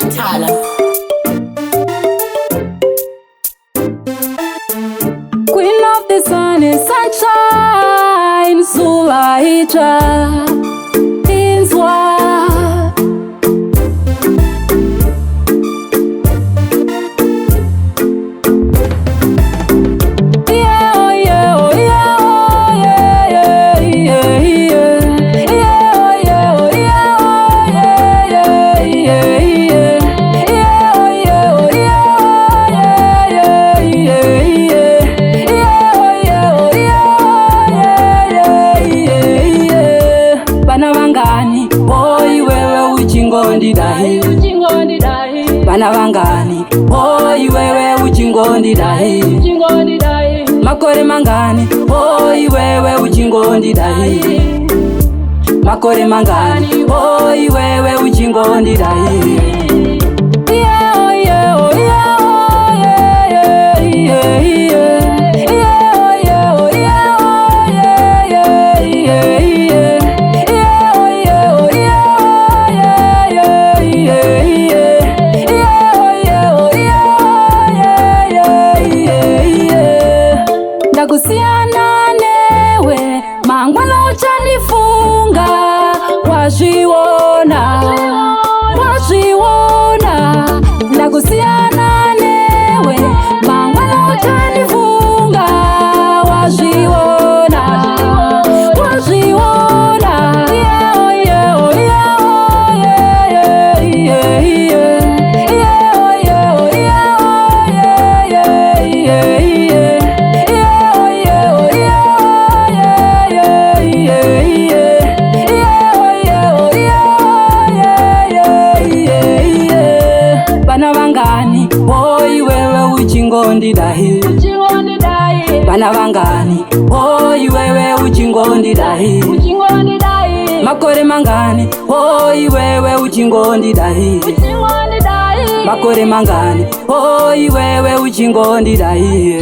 Tala. Queen of the sun and sunshine, Zuva, Idzva, Idzva. Bana vangani, oi wewe uchingondidai. Makore mangani, oi wewe uchingondidai. Makore mangani, oi wewe uchingondidai. Ndakusiana newe mangwana uchanifunga, wajiona, wajiona. Ndakusiana newe mangwana uchanifunga, wajiona, wajiona. Bana vangani, oi wewe uchingondidai. Bana vangani, oi wewe uchingondidai. Makore mangani, oi wewe uchingondidai. Makore mangani, oi wewe uchingondidai.